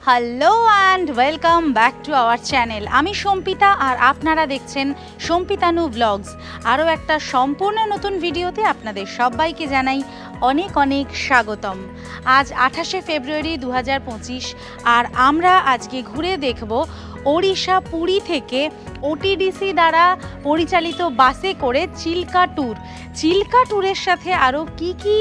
Hello and welcome back to our channel. আমি সম্পিতা আর আপনারা দেখছেন সম্পিতানু ব্লগস। আরও একটা সম্পূর্ণ নতুন ভিডিওতে আপনাদের সবাইকে জানাই অনেক অনেক স্বাগতম। আজ 28শে ফেব্রুয়ারি 2025 আর আমরা আজকে ঘুরে দেখব ওড়িশা পুরী থেকে ওটিডিসি দ্বারা পরিচালিত বাসে করে চিল্কা ট্যুর। চিল্কা ট্যুরের সাথে আরও কি কি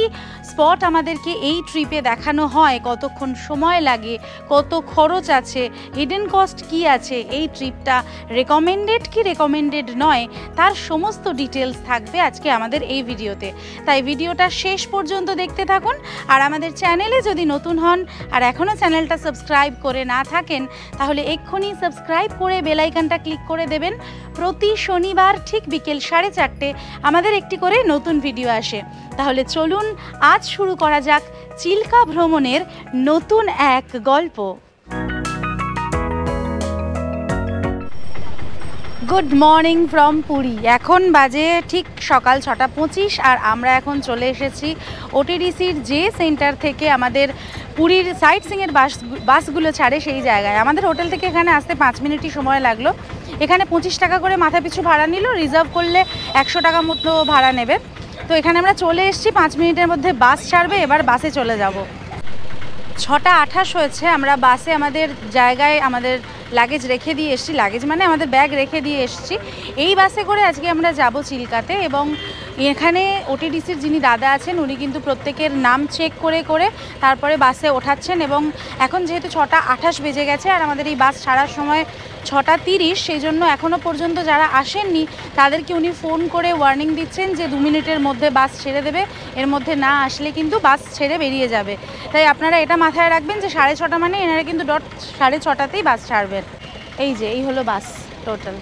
স্পট আমাদেরকে এই ট্রিপে দেখানো হয়, কতক্ষণ সময় লাগে, কত খরচ আছে, হিডেন কস্ট কি আছে, এই ট্রিপটা রেকমেন্ডেড কি রেকমেন্ডেড নয়, তার সমস্ত ডিটেলস থাকবে আজকে আমাদের এই ভিডিওতে। তাই ভিডিওটা শেষ পর্যন্ত দেখতে থাকুন। আর আমাদের চ্যানেলে যদি নতুন হন আর এখনও চ্যানেলটা সাবস্ক্রাইব করে না থাকেন তাহলে এক্ষুনি সাবস্ক্রাইব করে বেল আইকনটা ক্লিক করে দেবেন। প্রতি শনিবার ঠিক বিকেল 4:30 আমাদের একটি করে নতুন ভিডিও আসে। তাহলে চলুন আজ শুরু করা যাক চিল্কা ভ্রমণের নতুন এক গল্প। Good morning from Puri. এখন বাজে ঠিক সকাল 6:25 আর আমরা এখন চলে এসেছি ওটিডিসির যে সেন্টার থেকে আমাদের পুরীর সাইট সিংয়ের বাসগুলো ছাড়ে সেই জায়গায়। আমাদের হোটেল থেকে এখানে আসতে 5 মিনিটই সময় লাগলো। এখানে 25 টাকা করে মাথা পিছু ভাড়া নিল, রিজার্ভ করলে 100 টাকা মতো ভাড়া নেবে। তো এখানে আমরা চলে এসেছি, 5 মিনিটের মধ্যে বাস ছাড়বে, এবার বাসে চলে যাব। 6:28 হয়েছে, আমরা বাসে আমাদের জায়গায় আমাদের লাগেজ রেখে দিয়ে এসেছি, লাগেজ মানে আমাদের ব্যাগ রেখে দিয়ে এসেছি। এই বাসে করে আজকে আমরা যাব চিল্কাতে এবং এখানে ওটিডিসির যিনি দাদা আছেন উনি কিন্তু প্রত্যেকের নাম চেক করে করে তারপরে বাসে ওঠাচ্ছেন। এবং এখন যেহেতু 6:28 বেজে গেছে আর আমাদের এই বাস ছাড়ার সময় 6:30, সেই জন্য এখনও পর্যন্ত যারা আসেননি তাদেরকে উনি ফোন করে ওয়ার্নিং দিচ্ছেন যে 2 মিনিটের মধ্যে বাস ছেড়ে দেবে, এর মধ্যে না আসলে কিন্তু বাস ছেড়ে বেরিয়ে যাবে। তাই আপনারা এটা মাথায় রাখবেন যে 6:30 মানে এনারা কিন্তু 6:30তেই বাস ছাড়বেন। এই হলো বাস টোটাল।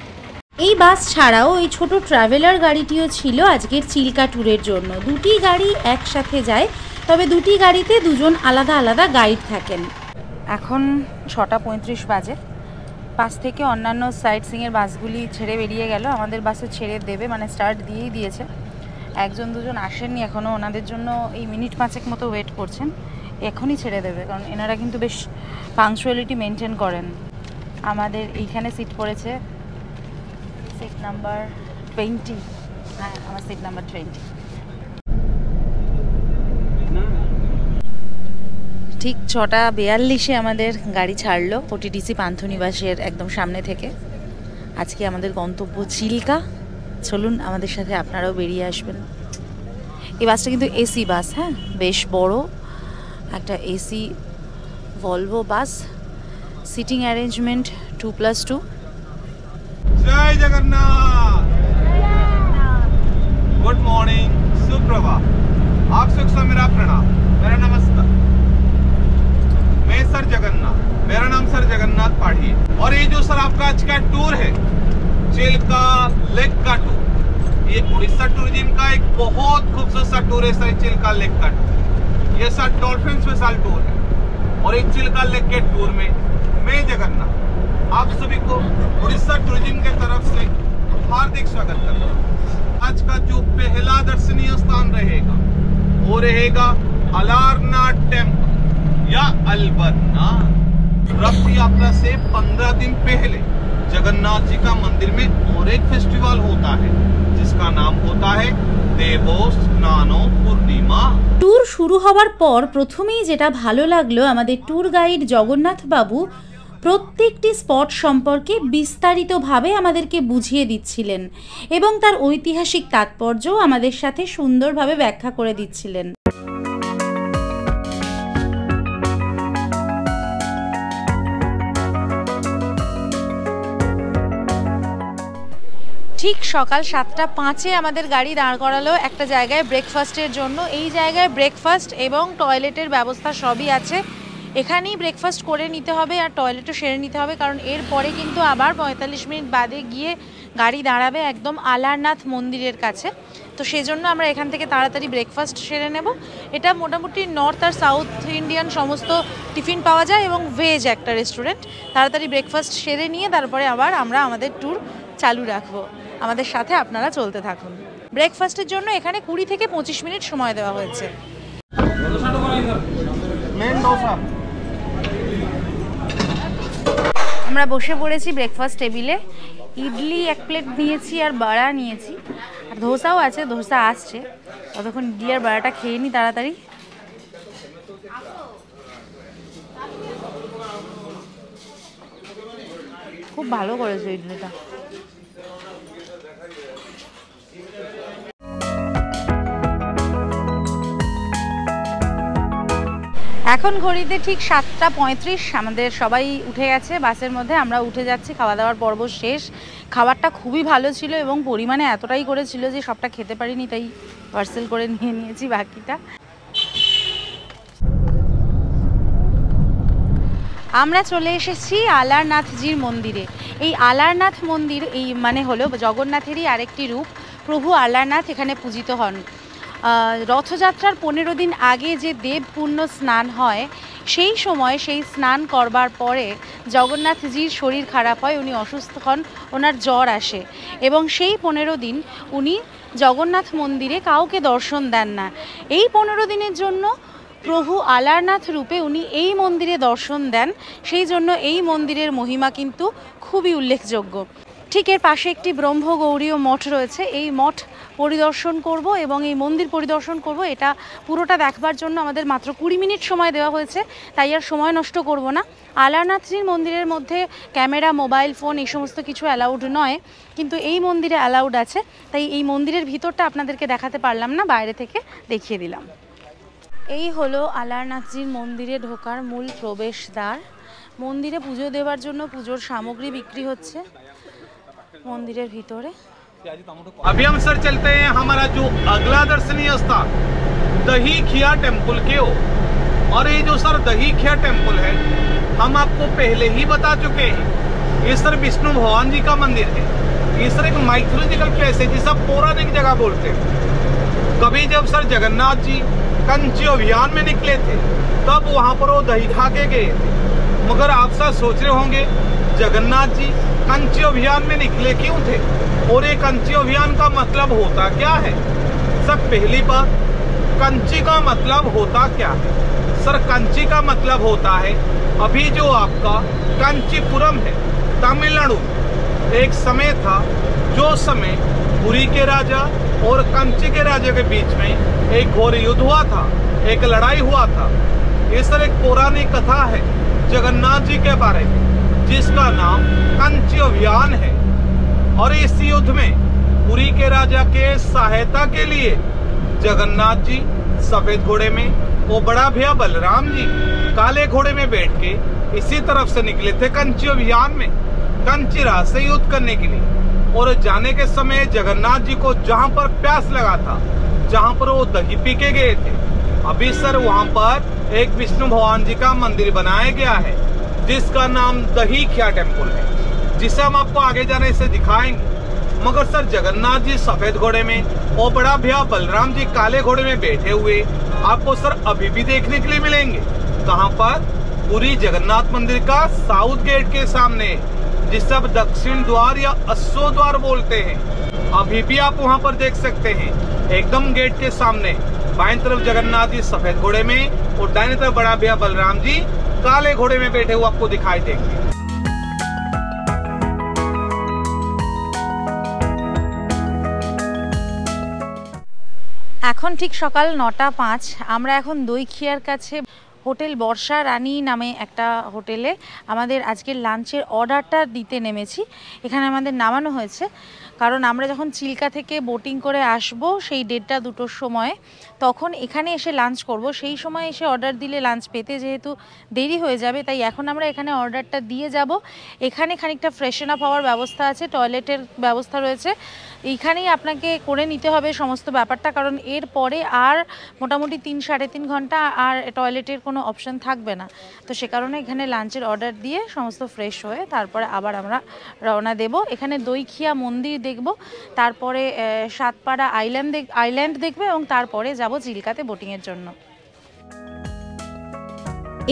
এই বাস ছাড়াও এই ছোট ট্রাভেলার গাড়িটিও ছিল আজকের চিল্কা ট্যুরের জন্য। দুটি গাড়ি একসাথে যায়, তবে দুটি গাড়িতে দুজন আলাদা আলাদা গাইড থাকেন। এখন 6:35 বাজে। বাস থেকে অন্যান্য সাইট সিংয়ের বাসগুলি ছেড়ে বেরিয়ে গেল, আমাদের বাসে ছেড়ে দেবে, মানে স্টার্ট দিয়েই দিয়েছে। একজন দুজন আসেননি এখনও, ওনাদের জন্য এই মিনিট 5 মতো ওয়েট করছেন। এখনই ছেড়ে দেবে, কারণ এনারা কিন্তু বেশ পাংচুয়ালিটি মেনটেন করেন। আমাদের এইখানে সিট পড়েছে সিট নাম্বার 20। হ্যাঁ, আমার সিট নাম্বার 20। ঠিক 6:42 আমাদের গাড়ি ছাড়লো ওটিডিসি পান্থনিবাসের একদম সামনে থেকে। আজকে আমাদের গন্তব্য চিল্কা। চলুন আমাদের সাথে আপনারাও বেরিয়ে আসবেন। এই বাসটা কিন্তু এসি বাস, হ্যাঁ, বেশ বড় একটা AC Volvo bus. Seating arrangement 2+2। जय जगन्नाथ। गुड मॉर्निंग, सुप्रभात। आप सबको मेरा प्रणाम, मेरा नमस्कार। मैं सर जगन्नाथ, मेरा नाम सर जगन्नाथ पाढ़ी। और ये जो सर आपका आज का टूर है चिल्का लेक का टूर, ये उड़ीसा टूरिज्म का एक बहुत खूबसूरत सा टूर है सर, चिल्का लेक का टूर। ये सर डॉल्फिन स्पेशल टूर है और एक चिल्का लेक के टूर में मैं जगन्नाथ आप सभी को उड़ीसा टूरिज्म के तरफ से हार्दिक स्वागत करता हूँ। आज का जो पहला दर्शनीय स्थान रहेगा वो रहेगा अलारनाथ टेम्पल या अलबरनाथ। रथ यात्रा से 15 दिन पहले जगन्नाथ जी का मंदिर में और एक फेस्टिवल होता है जिसका नाम होता है দেবস্নানো পূর্ণিমা। ট্যুর শুরু হওয়ার পর প্রথমেই যেটা ভালো লাগলো, আমাদের ট্যুর গাইড জগন্নাথ বাবু প্রত্যেকটি স্পট সম্পর্কে বিস্তারিতভাবে আমাদেরকে বুঝিয়ে দিচ্ছিলেন এবং তার ঐতিহাসিক তাৎপর্যও আমাদের সাথে সুন্দরভাবে ব্যাখ্যা করে দিচ্ছিলেন। ঠিক সকাল 7:05 আমাদের গাড়ি দাঁড় করালো একটা জায়গায় ব্রেকফাস্টের জন্য। এই জায়গায় ব্রেকফাস্ট এবং টয়লেটের ব্যবস্থা সবই আছে। এখানেই ব্রেকফাস্ট করে নিতে হবে আর টয়লেটও সেরে নিতে হবে, কারণ এরপরে কিন্তু আবার 45 মিনিট বাদে গিয়ে গাড়ি দাঁড়াবে একদম আলারনাথ মন্দিরের কাছে। তো সেজন্য আমরা এখান থেকে তাড়াতাড়ি ব্রেকফাস্ট সেরে নেব। এটা মোটামুটি নর্থ আর সাউথ ইন্ডিয়ান সমস্ত টিফিন পাওয়া যায় এবং ভেজ একটা রেস্টুরেন্ট। তাড়াতাড়ি ব্রেকফাস্ট সেরে নিয়ে তারপরে আবার আমরা আমাদের ট্যুর চালু রাখবো। আমাদের সাথে আপনারা চলতে থাকুন। ব্রেকফাস্টের জন্য এখানে 20 থেকে 25 মিনিট সময় দেওয়া হয়েছে। प्लेन डोसा। আমরা বসে পড়েছি ব্রেকফাস্ট টেবিলে। ইডলি এক প্লেট নিয়েছি আর বড়া নিয়েছি, আর ধোসাও আছে, ধোসা আসছে। ততক্ষণ ইডলি আর বড়াটা খেয়ে নিই তাড়াতাড়ি। খুব ভালো করেছে ইডলিটা। এখন ঘড়িতে ঠিক 7:35। আমাদের সবাই উঠে গেছে বাসের মধ্যে, আমরা উঠে যাচ্ছি। খাওয়া দাওয়ার পর্ব শেষ। খাবারটা খুবই ভালো ছিল এবং পরিমাণে এতটাই করেছিল যে সবটা খেতে পারিনি, তাই পার্সেল করে নিয়ে নিয়েছি বাকিটা। আমরা চলে এসেছি আলারনাথজির মন্দিরে। এই আলারনাথ মন্দির এই মানে হলো জগন্নাথেরই আরেকটি রূপ। প্রভু আলারনাথ এখানে পূজিত হন। রথযাত্রার 15 দিন আগে যে দেব পুণ্য স্নান হয়, সেই সময় সেই স্নান করবার পরে জগন্নাথজির শরীর খারাপ হয়, উনি অসুস্থ হন, ওনার জ্বর আসে এবং সেই 15 দিন উনি জগন্নাথ মন্দিরে কাউকে দর্শন দেন না। এই 15 দিনের জন্য প্রভু আলারনাথ রূপে উনি এই মন্দিরে দর্শন দেন, সেই জন্য এই মন্দিরের মহিমা কিন্তু খুবই উল্লেখযোগ্য। ঠিক এর পাশে একটি ব্রহ্মগৌরীয় মঠ রয়েছে। এই মঠ পরিদর্শন করব এবং এই মন্দির পরিদর্শন করব। এটা পুরোটা দেখবার জন্য আমাদের মাত্র 20 মিনিট সময় দেওয়া হয়েছে, তাই আর সময় নষ্ট করব না। আলারনাথজির মন্দিরের মধ্যে ক্যামেরা, মোবাইল ফোন এই সমস্ত কিছু অ্যালাউড নয়, কিন্তু এই মন্দিরে অ্যালাউড আছে, তাই এই মন্দিরের ভিতরটা আপনাদেরকে দেখাতে পারলাম না, বাইরে থেকে দেখিয়ে দিলাম। এই হলো আলারনাথজির মন্দিরে ঢোকার মূল প্রবেশদ্বার। মন্দিরে পুজো দেওয়ার জন্য পুজোর সামগ্রী বিক্রি হচ্ছে मंदिर भीतरे। अभी हम सर चलते हैं हमारा जो अगला दर्शनीय स्थान दही खिया टेम्पल के ओर। और ये जो सर दही खिया टेम्पल है, हम आपको पहले ही बता चुके हैं, ये सर विष्णु भगवान जी का मंदिर है। ये सर एक माइथोलॉजिकल प्लेस है जिसे पौराणिक जगह बोलते हैं। कभी जब सर जगन्नाथ जी कंची अभियान में निकले थे, तब वहां पर वो दही खा के गए थे। मगर आप सर सोच रहे होंगे जगन्नाथ जी कंची अभियान में निकले क्यों थे और ये कंची अभियान का मतलब होता क्या है। सर पहली बात, कंची का मतलब होता क्या है। सर कंची का मतलब होता है, अभी जो आपका कांचीपुरम है तमिलनाडु, एक समय था जो समय पुरी के राजा और कंची के राजा के बीच में एक घोर युद्ध हुआ था, एक लड़ाई हुआ था। ये सर एक पौराणिक कथा है जगन्नाथ जी के बारे में, जिसका नाम कंची अभियान है। और इस युद्ध में पुरी के राजा के सहायता के लिए जगन्नाथ जी सफेद घोड़े में, वो बड़ा भैया बलराम जी काले घोड़े में बैठ के इसी तरफ से निकले थे कंची अभियान में, कंची राह से युद्ध करने के लिए। और जाने के समय जगन्नाथ जी को जहां पर प्यास लगा था, जहां पर वो दही पी के गए थे, अभी सर वहां पर एक विष्णु भगवान जी का मंदिर बनाया गया है जिसका नाम दही खिया टेम्पल है, जिसे हम आपको आगे जाने से दिखाएंगे। मगर सर जगन्नाथ जी सफेद घोड़े में और बड़ा भैया बलराम जी काले घोड़े में बैठे हुए आपको सर अभी भी देखने के लिए मिलेंगे। कहां पर? पुरी जगन्नाथ मंदिर का साउथ गेट के सामने, जिसे अब दक्षिण द्वार या अश्व द्वार बोलते हैं। अभी भी आप वहां पर देख सकते हैं, एकदम गेट के सामने बाएं तरफ जगन्नाथ जी सफेद घोड़े में और दाहिने तरफ बड़ा भैया बलराम जी काले घोड़े में बैठे हुए आपको दिखाई देंगे। এখন ঠিক সকাল 9:05। আমরা এখন দইখিয়ার কাছে হোটেল বর্ষা রানী নামে একটা হোটেলে আমাদের আজকের লাঞ্চের অর্ডারটা দিতে নেমেছি। এখানে আমাদের নামানো হয়েছে কারণ আমরা যখন চিল্কা থেকে বোটিং করে আসব সেই 1:30-2টোর সময়, তখন এখানে এসে লাঞ্চ করব। সেই সময় এসে অর্ডার দিলে লাঞ্চ পেতে যেহেতু দেরি হয়ে যাবে, তাই এখন আমরা এখানে অর্ডারটা দিয়ে যাব। এখানে খানিকটা ফ্রেশন আপ হওয়ার ব্যবস্থা আছে, টয়লেটের ব্যবস্থা রয়েছে, এইখানেই আপনাকে করে নিতে হবে সমস্ত ব্যাপারটা, কারণ এর পরে আর মোটামুটি 3-3.5 ঘন্টা আর টয়লেটের কোনো অপশন থাকবে না। তো সে কারণে এখানে লাঞ্চের অর্ডার দিয়ে সমস্ত ফ্রেশ হয়ে তারপরে আবার আমরা রওনা দেব। এখানে দইখিয়া মন্দির দেখব, তারপরে সাতপাড়া আইল্যান্ড দেখবে এবং তারপরে যাব চিল্কাতে বোটিংয়ের জন্য।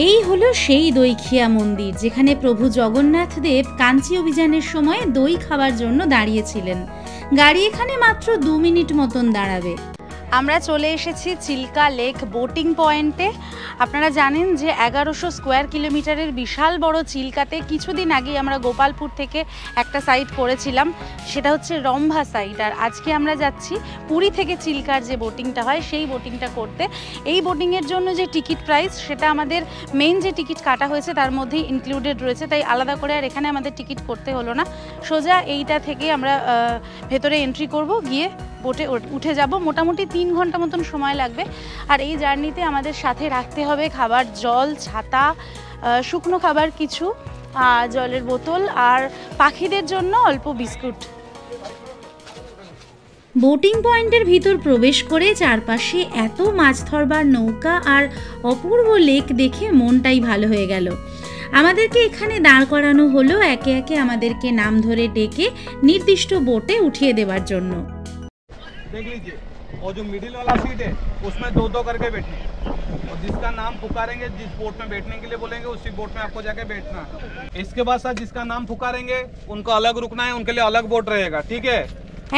এই হলো সেই দইখিয়া মন্দির যেখানে প্রভু জগন্নাথ দেব কাঞ্চি অভিযানের সময় দই খাওয়ার জন্য দাঁড়িয়েছিলেন। গাড়ি এখানে মাত্র 2 মিনিট মতন দাঁড়াবে। আমরা চলে এসেছি চিল্কা লেক বোটিং পয়েন্টে। আপনারা জানেন যে 1100 স্কোয়ার কিলোমিটারের বিশাল বড় চিল্কাতে কিছুদিন আগে আমরা গোপালপুর থেকে একটা সাইট করেছিলাম, সেটা হচ্ছে রম্ভা সাইট। আর আজকে আমরা যাচ্ছি পুরী থেকে চিল্কার যে বোটিংটা হয় সেই বোটিংটা করতে। এই বোটিংয়ের জন্য যে টিকিট প্রাইস সেটা আমাদের মেইন যে টিকিট কাটা হয়েছে তার মধ্যেই ইনক্লুডেড রয়েছে, তাই আলাদা করে আর এখানে আমাদের টিকিট করতে হলো না। সোজা এইটা থেকে আমরা ভেতরে এন্ট্রি করব, গিয়ে বোটে উঠে যাব। মোটামুটি 3 ঘন্টা মতন সময় লাগবে। আর এই জার্নিতে আমাদের সাথে রাখতে হবে খাবার, জল, ছাতা, শুকনো খাবার কিছু, জলের বোতল আর পাখিদের জন্য অল্প বিস্কুট। বোটিং পয়েন্টের ভিতর প্রবেশ করে চারপাশে এত মাছ ধরবার নৌকা আর অপূর্ব লেক দেখে মনটাই ভালো হয়ে গেল। আমাদেরকে এখানে দাঁড় করানো হলো, একে একে আমাদেরকে নাম ধরে ডেকে নির্দিষ্ট বোটে উঠিয়ে দেওয়ার জন্য। देख लीजिए, और जो मिडिल वाला सीट है उसमें 2-2 करके बैठिए, और जिसका नाम पुकारेंगे, जिस बोट में बैठने के लिए बोलेंगे उसी बोट में आपको जाके बैठना है। इसके बाद साथ जिसका नाम पुकारेंगे उनको अलग रुकना है, उनके लिए अलग बोट रहेगा, ठीक है।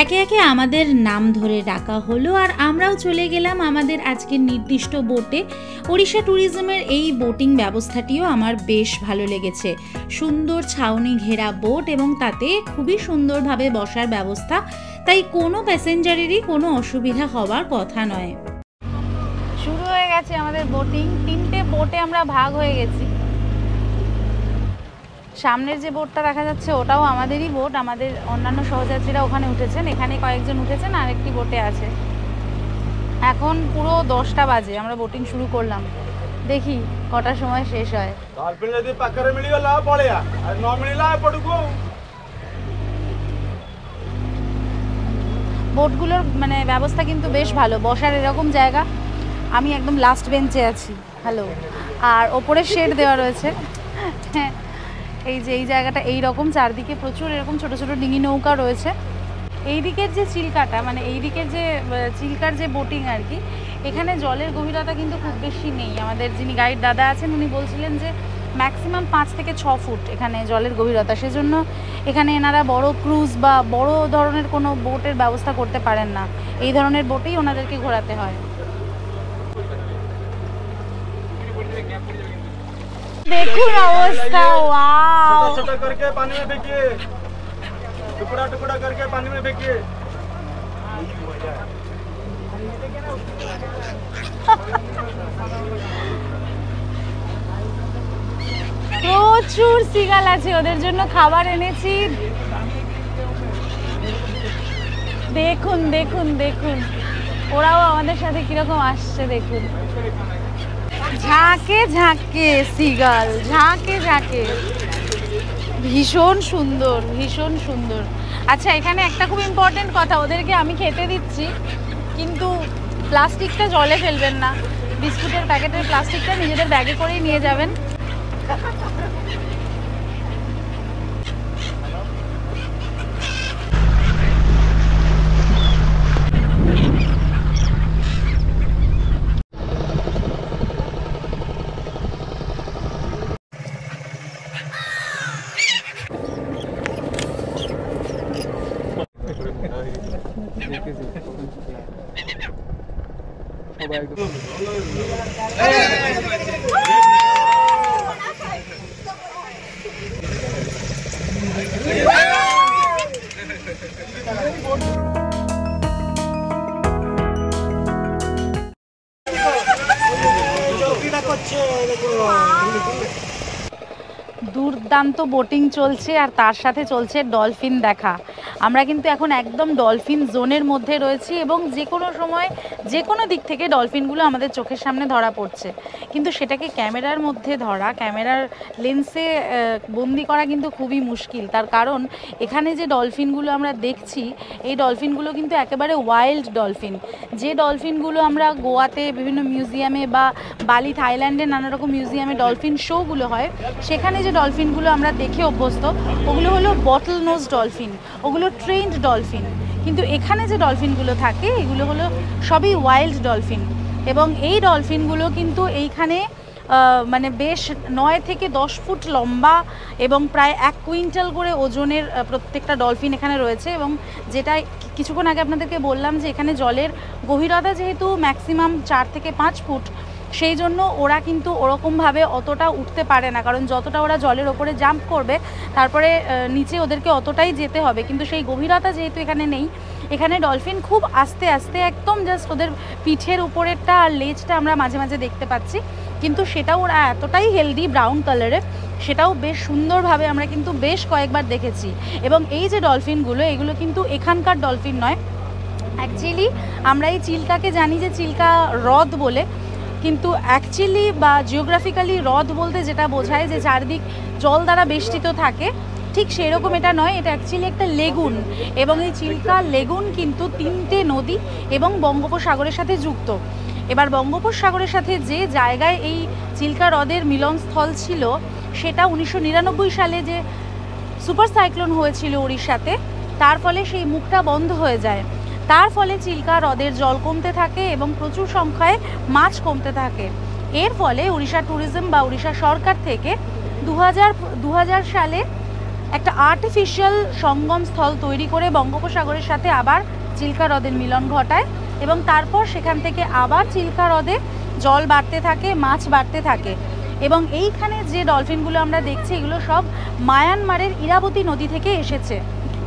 একে একে আমাদের নাম ধরে ডাকা হলো আর আমরাও চলে গেলাম আমাদের আজকের নির্দিষ্ট বোটে। ওড়িশা ট্যুরিজমের এই বোটিং ব্যবস্থাটিও আমার বেশ ভালো লেগেছে। সুন্দর ছাউনি ঘেরা বোট এবং তাতে খুবই সুন্দরভাবে বসার ব্যবস্থা, তাই কোনো প্যাসেঞ্জারেরই কোনো অসুবিধা হওয়ার কথা নয়। শুরু হয়ে গেছে আমাদের বোটিং। 3টে বোটে আমরা ভাগ হয়ে গেছি। সামনের যে বোটটা দেখা যাচ্ছে ওটাও আমাদেরই বোট, আমাদের অন্যান্য সহযাত্রীরা ওখানে উঠেছেন, এখানে কয়েকজন উঠেছেন, আরেকটি বোটে আছে। এখন পুরো 10টা বাজে, আমরা বোটিং শুরু করলাম, দেখি কটার সময় শেষ হয়। বোটগুলোর মানে ব্যবস্থা কিন্তু বেশ ভালো, বসার এরকম জায়গা। আমি একদম লাস্ট বেঞ্চে আছি, হ্যালো। আর ওপরে শেড দেওয়া রয়েছে। হ্যাঁ, এই যে এই জায়গাটা এই রকম, চারদিকে প্রচুর এরকম ছোট ছোট ডিঙি নৌকা রয়েছে। এই দিকের যে চিল্কাটা, মানে এই দিকের যে চিল্কার যে বোটিং আর কি, এখানে জলের গভীরতা কিন্তু খুব বেশি নেই। আমাদের যিনি গাইড দাদা আছেন উনি বলছিলেন যে ম্যাক্সিমাম 5 থেকে 6 ফুট এখানে জলের গভীরতা, সেজন্য এখানে এনারা বড় ক্রুজ বা বড় ধরনের কোনো বোটের ব্যবস্থা করতে পারেন না। এই ধরনের বোটেই ওনাদেরকে ঘোরাতে হয়। দেখুন অবস্থা, ওয়াও! छोटा करके पानी में फेंकिए, टुकड़ा टुकड़ा करके पानी में फेंकिए। প্রচুর সিগাল আছে, ওদের জন্য খাবার এনেছি। দেখুন দেখুন দেখুন, ওরাও আমাদের সাথে কিরকম আসছে দেখুন। ঝাঁকে ঝাঁকে সিগাল, ঝাঁকে ঝাঁকে, ভীষণ সুন্দর, ভীষণ সুন্দর। আচ্ছা, এখানে একটা খুব ইম্পর্টেন্ট কথা, ওদেরকে আমি খেতে দিচ্ছি কিন্তু প্লাস্টিকটা জলে ফেলবেন না। বিস্কুটের প্যাকেটের প্লাস্টিকটা নিজেদের ব্যাগে করেই নিয়ে যাবেন। দুর্দান্ত বোটিং চলছে আর তার সাথে চলছে ডলফিন দেখা। আমরা কিন্তু এখন একদম ডলফিন জোনের মধ্যে রয়েছি এবং যে কোনো সময় যে কোনো দিক থেকে ডলফিনগুলো আমাদের চোখের সামনে ধরা পড়ছে, কিন্তু সেটাকে ক্যামেরার মধ্যে ধরা, ক্যামেরার লেন্সে বন্দি করা কিন্তু খুবই মুশকিল। তার কারণ এখানে যে ডলফিনগুলো আমরা দেখছি এই ডলফিনগুলো কিন্তু একেবারে ওয়াইল্ড ডলফিন। যে ডলফিনগুলো আমরা গোয়াতে বিভিন্ন মিউজিয়ামে বা বালি, থাইল্যান্ডে নানা রকম মিউজিয়ামে ডলফিন শোগুলো হয়, সেখানে যে ডলফিনগুলো আমরা দেখে অভ্যস্ত ওগুলো হলো বটল নোজ ডলফিন, ওগুলো ট্রেন্ড ডলফিন। কিন্তু এখানে যে ডলফিনগুলো থাকে এগুলো হলো সবই ওয়াইল্ড ডলফিন এবং এই ডলফিনগুলো কিন্তু এইখানে মানে বেশ 9 থেকে 10 ফুট লম্বা এবং প্রায় 1 কুইন্টাল করে ওজনের প্রত্যেকটা ডলফিন এখানে রয়েছে। এবং যেটা কিছুক্ষণ আগে আপনাদেরকে বললাম যে এখানে জলের গভীরতা যেহেতু ম্যাক্সিমাম 4 থেকে 5 ফুট, সেই জন্য ওরা কিন্তু ওরকমভাবে অতটা উঠতে পারে না, কারণ যতটা ওরা জলের ওপরে জাম্প করবে তারপরে নিচে ওদেরকে অতটাই যেতে হবে, কিন্তু সেই গভীরতা যেহেতু এখানে নেই, এখানে ডলফিন খুব আস্তে আস্তে একদম জাস্ট ওদের পিঠের উপরেরটা আর লেজটা আমরা মাঝে মাঝে দেখতে পাচ্ছি, কিন্তু সেটাও ওরা এতটাই হেলদি ব্রাউন কালারের, সেটাও বেশ সুন্দরভাবে আমরা কিন্তু বেশ কয়েকবার দেখেছি। এবং এই যে ডলফিনগুলো, এগুলো কিন্তু এখানকার ডলফিন নয়, অ্যাকচুয়ালি আমরা এই চিল্কাকে জানি যে চিল্কা হ্রদ বলে, কিন্তু অ্যাকচুয়ালি বা জিওগ্রাফিক্যালি হ্রদ বলতে যেটা বোঝায় যে চারদিক জল দ্বারা বেষ্টিত থাকে, ঠিক সেরকম এটা নয়, এটা অ্যাকচুয়ালি একটা লেগুন। এবং এই চিল্কা লেগুন কিন্তু 3টে নদী এবং বঙ্গোপসাগরের সাথে যুক্ত। এবার বঙ্গোপসাগরের সাথে যে জায়গায় এই চিল্কা হ্রদের মিলনস্থল ছিল, সেটা 1999 সালে যে সুপার সাইক্লোন হয়েছিল উড়িষ্যাতে, তার ফলে সেই মুখটা বন্ধ হয়ে যায়। তার ফলে চিল্কা হ্রদের জল কমতে থাকে এবং প্রচুর সংখ্যায় মাছ কমতে থাকে। এর ফলে উড়িষ্যা ট্যুরিজম বা উড়িষ্যা সরকার থেকে 2000 সালে একটা আর্টিফিশিয়াল সঙ্গম স্থল তৈরি করে বঙ্গোপসাগরের সাথে আবার চিল্কা হ্রদের মিলন ঘটায়, এবং তারপর সেখান থেকে আবার চিল্কা হ্রদে জল বাড়তে থাকে, মাছ বাড়তে থাকে। এবং এইখানে যে ডলফিনগুলো আমরা দেখছি, এগুলো সব মায়ানমারের ইরাবতী নদী থেকে এসেছে।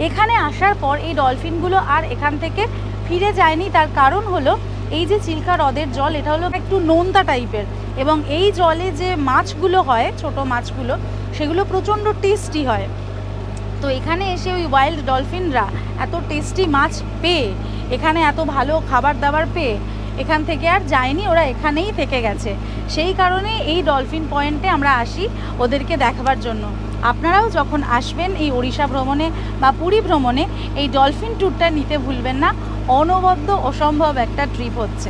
এখানে আসার পর এই ডলফিনগুলো আর এখান থেকে ফিরে যায়নি। তার কারণ হলো এই যে চিল্কা হ্রদের জল, এটা হলো একটু নোনতা টাইপের, এবং এই জলে যে মাছগুলো হয়, ছোট মাছগুলো, সেগুলো প্রচণ্ড টেস্টি হয়। তো এখানে এসে ওই ওয়াইল্ড ডলফিনরা এত টেস্টি মাছ পেয়ে, এখানে এত ভালো খাবার দাবার পেয়ে এখান থেকে আর যায়নি, ওরা এখানেই থেকে গেছে। সেই কারণে এই ডলফিন পয়েন্টে আমরা আসি ওদেরকে দেখাবার জন্য। আপনারাও যখন আসবেন এই ওড়িশা ভ্রমণে বা পুরী ভ্রমণে, এই ডলফিন ট্যুরটা নিতে ভুলবেন না। অনবদ্য অসম্ভব একটা ট্রিপ হচ্ছে।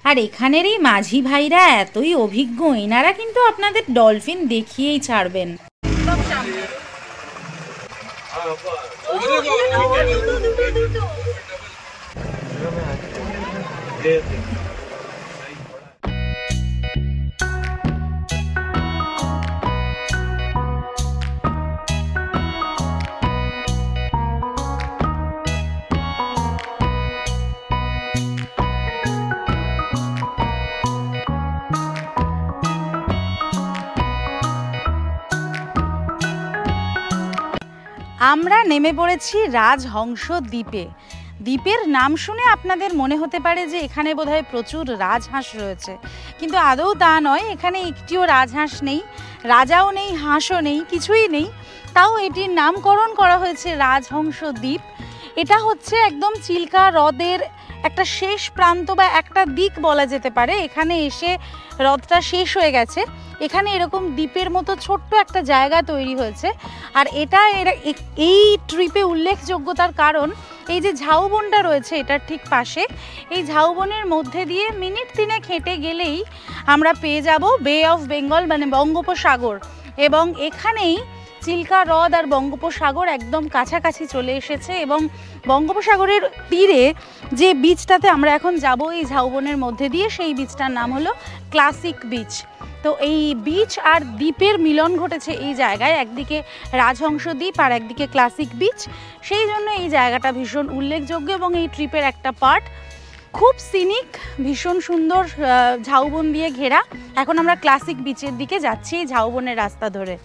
আর এখানের এই মাঝি ভাইরা এতই অভিজ্ঞ, এনারা কিন্তু আপনাদের ডলফিন দেখিয়েই ছাড়বেন। আমরা নেমে পড়েছি রাজহংস দ্বীপে। দ্বীপের নাম শুনে আপনাদের মনে হতে পারে যে এখানে বোধহয় প্রচুর রাজহাঁস রয়েছে, কিন্তু আদৌ তা নয়। এখানে একটিও রাজহাঁস নেই, রাজাও নেই, হাঁসও নেই, কিছুই নেই। তাও এটির নামকরণ করা হয়েছে রাজহংস দ্বীপ। এটা হচ্ছে একদম চিল্কা হ্রদের একটা শেষ প্রান্ত বা একটা দিক বলা যেতে পারে। এখানে এসে হ্রদটা শেষ হয়ে গেছে, এখানে এরকম দ্বীপের মতো ছোট্ট একটা জায়গা তৈরি হয়েছে। আর এটা এই ট্রিপে উল্লেখযোগ্যতার কারণ এই যে ঝাউবনটা রয়েছে এটার ঠিক পাশে, এই ঝাউবনের মধ্যে দিয়ে মিনিট 3 হেঁটে গেলেই আমরা পেয়ে যাব বে অফ বেঙ্গল, মানে বঙ্গোপসাগর। এবং এখানেই চিল্কা হ্রদ আর বঙ্গোপসাগর একদম কাছাকাছি চলে এসেছে। এবং বঙ্গোপসাগরের তীরে যে বিচটাতে আমরা এখন যাব এই ঝাউবনের মধ্যে দিয়ে, সেই বিচটার নাম হলো ক্লাসিক বিচ। তো এই বিচ আর দ্বীপের মিলন ঘটেছে এই জায়গায়, একদিকে রাজহংস দ্বীপ আর একদিকে ক্লাসিক বিচ। সেই জন্য এই জায়গাটা ভীষণ উল্লেখযোগ্য এবং এই ট্রিপের একটা পার্ট। খুব সিনিক, ভীষণ সুন্দর ঝাউবন দিয়ে ঘেরা। এখন আমরা ক্লাসিক বিচের দিকে যাচ্ছি ঝাউবনের রাস্তা ধরে।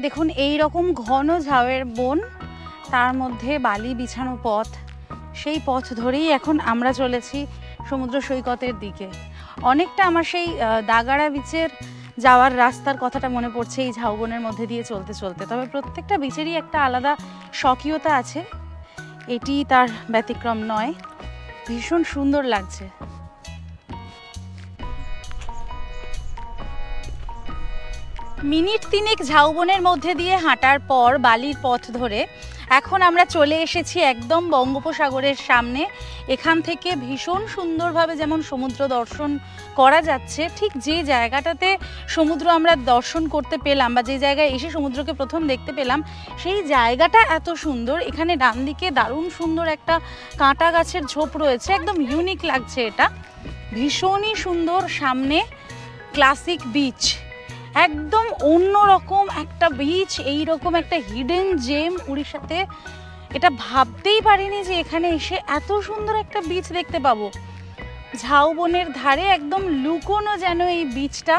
দেখুন এই রকম ঘন ঝাউয়ের বন, তার মধ্যে বালি বিছানো পথ, সেই পথ ধরেই এখন আমরা চলেছি সমুদ্র সৈকতের দিকে। অনেকটা আমার সেই দাগাড়া বিচের যাওয়ার রাস্তার কথাটা মনে পড়ছে এই ঝাউবনের মধ্যে দিয়ে চলতে চলতে। তবে প্রত্যেকটা বিচেরই একটা আলাদা স্বকীয়তা আছে, এটি তার ব্যতিক্রম নয়। ভীষণ সুন্দর লাগছে। মিনিট 3 ঝাউবনের মধ্যে দিয়ে হাঁটার পর বালির পথ ধরে এখন আমরা চলে এসেছি একদম বঙ্গোপসাগরের সামনে। এখান থেকে ভীষণ সুন্দরভাবে যেমন সমুদ্র দর্শন করা যাচ্ছে, ঠিক যে জায়গাটাতে সমুদ্র আমরা দর্শন করতে পেলাম বা যে জায়গায় এসে সমুদ্রকে প্রথম দেখতে পেলাম, সেই জায়গাটা এত সুন্দর। এখানে ডান দিকে দারুণ সুন্দর একটা কাঁটা গাছের ঝোপ রয়েছে, একদম ইউনিক লাগছে এটা, ভীষণই সুন্দর। সামনে ক্লাসিক বিচ, একদম অন্যরকম একটা বিচ, এইরকম একটা হিডেন জেম উড়িষ্যাতে। এটা ভাবতেই পারিনি যে এখানে এসে এত সুন্দর একটা বিচ দেখতে পাবো। ঝাউবনের ধারে একদম লুকোনো যেন এই বিচটা,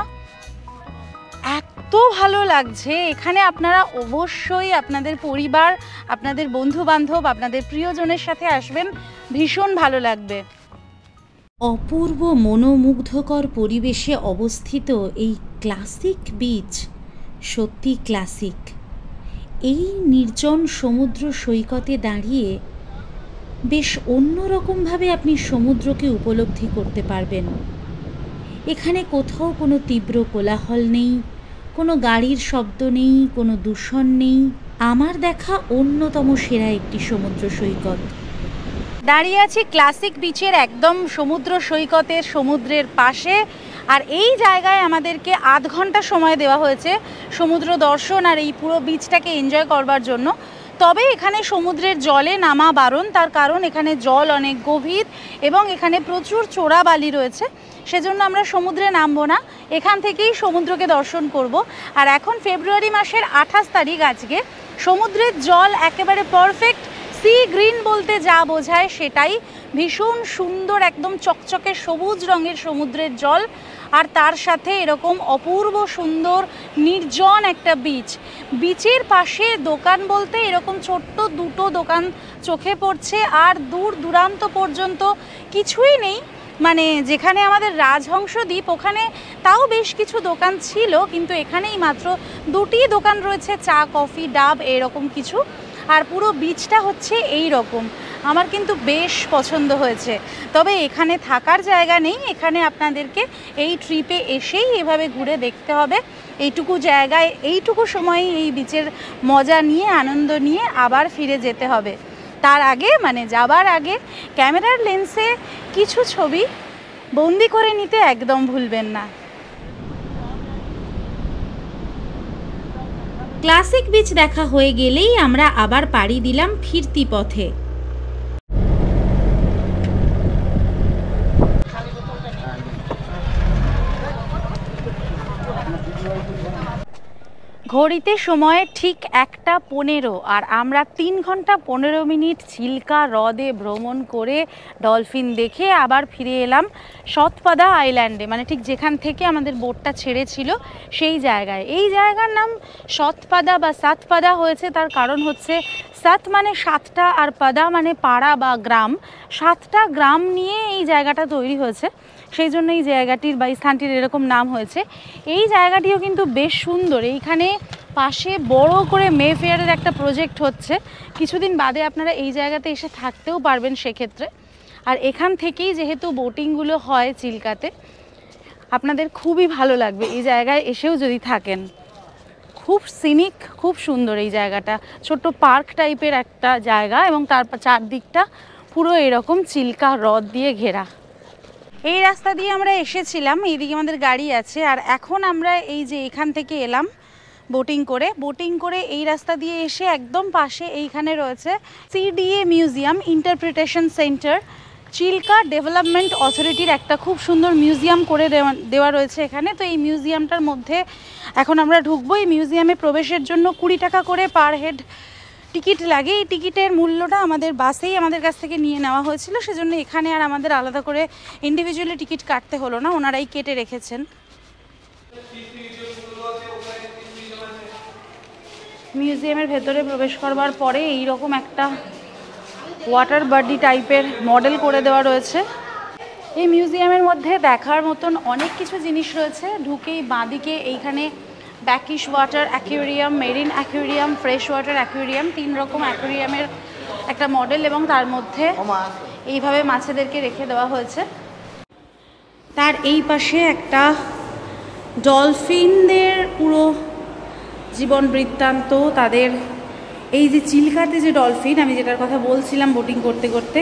এত ভালো লাগছে। এখানে আপনারা অবশ্যই আপনাদের পরিবার, আপনাদের বন্ধু বান্ধব, আপনাদের প্রিয়জনের সাথে আসবেন, ভীষণ ভালো লাগবে। অপূর্ব মনোমুগ্ধকর পরিবেশে অবস্থিত এই ক্লাসিক বিচ সত্যি ক্লাসিক। এই নির্জন সমুদ্র সৈকতে দাঁড়িয়ে বেশ অন্যরকমভাবে আপনি সমুদ্রকে উপলব্ধি করতে পারবেন। এখানে কোথাও কোনো তীব্র কোলাহল নেই, কোনো গাড়ির শব্দ নেই, কোনো দূষণ নেই। আমার দেখা অন্যতম সেরা একটি সমুদ্র সৈকত। দাঁড়িয়ে আছি ক্লাসিক বিচের একদম সমুদ্র সৈকতের সমুদ্রের পাশে। আর এই জায়গায় আমাদেরকে আধ ঘন্টা সময় দেওয়া হয়েছে সমুদ্র দর্শন আর এই পুরো বিচটাকে এনজয় করবার জন্য। তবে এখানে সমুদ্রের জলে নামা বারণ, তার কারণ এখানে জল অনেক গভীর এবং এখানে প্রচুর চোরাবালি রয়েছে। সেজন্য আমরা সমুদ্রে নামবো না, এখান থেকেই সমুদ্রকে দর্শন করব। আর এখন ফেব্রুয়ারি মাসের 28 তারিখ আজকে। সমুদ্রের জল একেবারে পারফেক্ট সি গ্রিন বলতে যা বোঝায় সেটাই, ভীষণ সুন্দর একদম চকচকে সবুজ রঙের সমুদ্রের জল। আর তার সাথে এরকম অপূর্ব সুন্দর নির্জন একটা বিচ। বিচের পাশে দোকান বলতে এরকম ছোট্ট দুটো দোকান চোখে পড়ছে, আর দূর দূরান্ত পর্যন্ত কিছুই নেই। মানে যেখানে আমাদের রাজহংস দ্বীপ ওখানে তাও বেশ কিছু দোকান ছিল, কিন্তু এখানেই মাত্র দুটি দোকান রয়েছে, চা কফি ডাব এরকম কিছু। আর পুরো বিচটা হচ্ছে এই রকম। আমার কিন্তু বেশ পছন্দ হয়েছে। তবে এখানে থাকার জায়গা নেই, এখানে আপনাদেরকে এই ট্রিপে এসেই এভাবে ঘুরে দেখতে হবে। এইটুকু জায়গায় এইটুকু সময়ে এই বিচের মজা নিয়ে আনন্দ নিয়ে আবার ফিরে যেতে হবে। তার আগে মানে যাবার আগে ক্যামেরার লেন্সে কিছু ছবি বন্দি করে নিতে একদম ভুলবেন না। ক্লাসিক বিচ দেখা হয়ে গেলেই আমরা আবার পাড়ি দিলাম ফিরতি পথে। ঘড়িতে সময় ঠিক 1:15 আর আমরা 3 ঘন্টা 15 মিনিট চিল্কা হ্রদে ভ্রমণ করে ডলফিন দেখে আবার ফিরে এলাম সৎপাদা আইল্যান্ডে, মানে ঠিক যেখান থেকে আমাদের বোটটা ছেড়েছিল সেই জায়গায়। এই জায়গার নাম সৎপাদা বা সাতপাদা হয়েছে, তার কারণ হচ্ছে সাত মানে 7টা আর পাদা মানে পাড়া বা গ্রাম। 7টা গ্রাম নিয়ে এই জায়গাটা তৈরি হয়েছে, সেই জন্য এই জায়গাটির বা স্থানটির এরকম নাম হয়েছে। এই জায়গাটিও কিন্তু বেশ সুন্দর। এইখানে পাশে বড় করে মেফেয়ারের একটা প্রজেক্ট হচ্ছে, কিছুদিন বাদে আপনারা এই জায়গাতে এসে থাকতেও পারবেন সেক্ষেত্রে। আর এখান থেকেই যেহেতু বোটিংগুলো হয় চিল্কাতে, আপনাদের খুবই ভালো লাগবে এই জায়গায় এসেও যদি থাকেন। খুব সিনিক, খুব সুন্দর এই জায়গাটা, ছোট্ট পার্ক টাইপের একটা জায়গা এবং তার চারদিকটা পুরো এরকম চিল্কা হ্রদ দিয়ে ঘেরা। এই রাস্তা দিয়ে আমরা এসেছিলাম, এইদিকে আমাদের গাড়ি আছে। আর এখন আমরা এই যে এখান থেকে এলাম বোটিং করে এই রাস্তা দিয়ে এসে একদম পাশে এইখানে রয়েছে CDA museum, interpretation centre. Chilika development অথরিটির একটা খুব সুন্দর মিউজিয়াম করে দেওয়া রয়েছে এখানে। তো এই মিউজিয়ামটার মধ্যে এখন আমরা ঢুকবো। এই মিউজিয়ামে প্রবেশের জন্য 20 টাকা করে পার হেড টিকিট লাগে। এই টিকিটের মূল্যটা আমাদের বাসেই আমাদের কাছ থেকে নিয়ে নেওয়া হয়েছিল, সেজন্য এখানে আর আমাদের আলাদা করে ইন্ডিভিজুয়ালি টিকিট কাটতে হলো না, ওনারাই কেটে রেখেছেন। মিউজিয়ামের ভেতরে প্রবেশ করবার পরে এইরকম একটা ওয়াটার বডি টাইপের মডেল করে দেওয়া রয়েছে। এই মিউজিয়ামের মধ্যে দেখার মতন অনেক কিছু জিনিস রয়েছে। ঢুকেই বাঁদিকে এইখানে brackish water aquarium, marine aquarium, fresh water aquarium, 3 রকম অ্যাকুয়ারিয়ামের একটা মডেল এবং তার মধ্যে এইভাবে মাছেদেরকে রেখে দেওয়া হয়েছে। তার এই পাশে একটা ডলফিনদের পুরো জীবন বৃত্তান্ত, তাদের এই যে চিল্কাতে যে ডলফিন আমি যেটার কথা বলছিলাম বোটিং করতে করতে,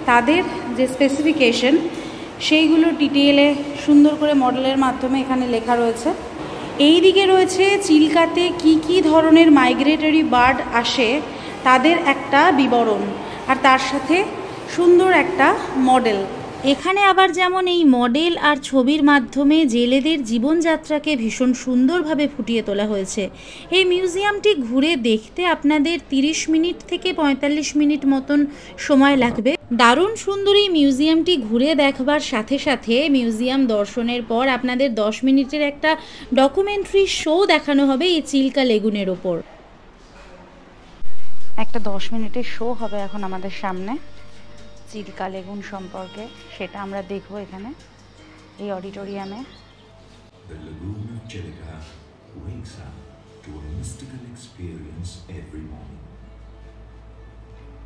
তাদের যে স্পেসিফিকেশন সেইগুলো ডিটেইলে সুন্দর করে মডেলের মাধ্যমে এখানে লেখা রয়েছে। এই দিকে রয়েছে চিল্কাতে কি কি ধরনের মাইগ্রেটরি বার্ড আসে তাদের একটা বিবরণ, আর তার সাথে সুন্দর একটা মডেল। এখানে আবার যেমন এই মডেল আর ছবির মাধ্যমে জেলেদের জীবনযাত্রাকে ভীষণ সুন্দরভাবে ফুটিয়ে তোলা হয়েছে। এই মিউজিয়ামটি ঘুরে দেখতে আপনাদের 30 মিনিট থেকে 45 মিনিট মতন সময় লাগবে। দারুণ সুন্দর এই মিউজিয়ামটি ঘুরে দেখবার সাথে সাথে মিউজিয়াম দর্শনের পর আপনাদের 10 মিনিটের একটা ডকুমেন্টারি শো দেখানো হবে এই চিল্কা লেগুনের ওপর। একটা 10 মিনিটের শো হবে এখন আমাদের সামনে চিল্কা লেগুন সম্পর্কে, সেটা আমরা দেখব এখানে এই অডিটোরিয়ামে। The lagoon of Chilka wakes up to a mystical experience every morning.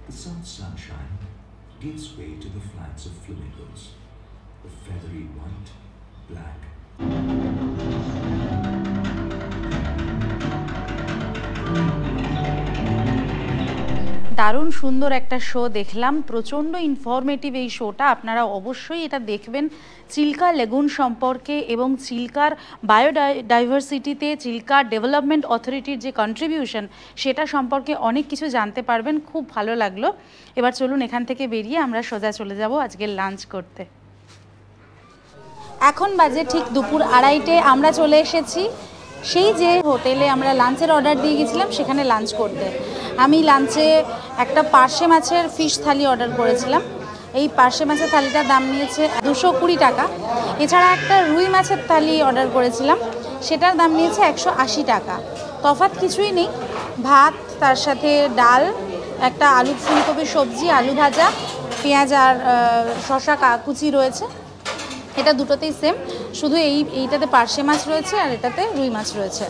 The sun's sunshine gives way to the flights of flamingos, the feathery white, black, দারুণ সুন্দর একটা শো দেখলাম, প্রচণ্ড ইনফরমেটিভ এই শোটা। আপনারা অবশ্যই এটা দেখবেন চিল্কা লেগুন সম্পর্কে এবং চিল্কার বায়োডাইভার্সিটিতে চিল্কা ডেভেলপমেন্ট অথরিটির যে কন্ট্রিবিউশন সেটা সম্পর্কে অনেক কিছু জানতে পারবেন। খুব ভালো লাগলো। এবার চলুন এখান থেকে বেরিয়ে আমরা সোজা চলে যাব আজকে লাঞ্চ করতে। এখন বাজে ঠিক দুপুর 2:30, আমরা চলে এসেছি সেই যে হোটেলে আমরা লাঞ্চের অর্ডার দিয়ে গেছিলাম সেখানে লাঞ্চ করতে। আমি লাঞ্চে একটা পার্শে মাছের ফিশ থালি অর্ডার করেছিলাম। এই পার্শে মাছের থালিটার দাম নিয়েছে 220 টাকা। এছাড়া একটা রুই মাছের থালি অর্ডার করেছিলাম, সেটার দাম নিয়েছে 180 টাকা। তফাৎ কিছুই নেই, ভাত, তার সাথে ডাল, একটা আলু ফুলকপি সবজি, আলু ভাজা, পেঁয়াজ আর শসা কুচি রয়েছে। এটা দুটোতেই সেম, শুধু এইটাতে পার্শে মাছ রয়েছে আর এটাতে রুই মাছ রয়েছে।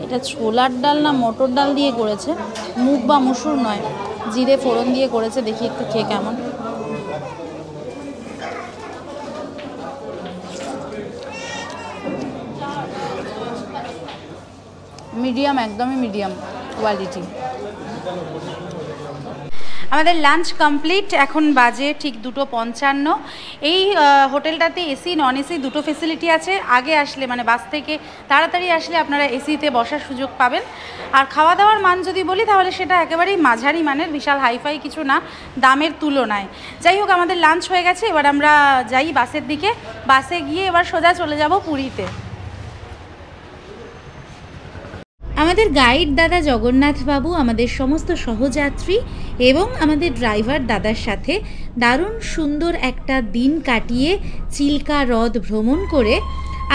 এটা ছোলার ডাল না মটর ডাল দিয়ে করেছে, মুগ বা মসুর নয়, জিরে ফোড়ন দিয়ে করেছে। দেখি একটু খেয়ে কেমন। মিডিয়াম, একদমই মিডিয়াম কোয়ালিটি। আমাদের লাঞ্চ কমপ্লিট, এখন বাজে ঠিক 2:55। এই হোটেলটাতে এসি নন এসি দুটো ফেসিলিটি আছে। আগে আসলে মানে বাস থেকে তাড়াতাড়ি আসলে আপনারা এসিতে বসার সুযোগ পাবেন। আর খাওয়া দাওয়ার মান যদি বলি তাহলে সেটা একেবারেই মাঝারি মানের, বিশাল হাইফাই কিছু না দামের তুলনায়। যাই হোক, আমাদের লাঞ্চ হয়ে গেছে, এবার আমরা যাই বাসের দিকে। বাসে গিয়ে এবার সোজা চলে যাব পুরীতে। আমাদের গাইড দাদা জগন্নাথ বাবু আমাদের সমস্ত সহযাত্রী এবং আমাদের ড্রাইভার দাদার সাথে দারুণ সুন্দর একটা দিন কাটিয়ে চিল্কা হ্রদ ভ্রমণ করে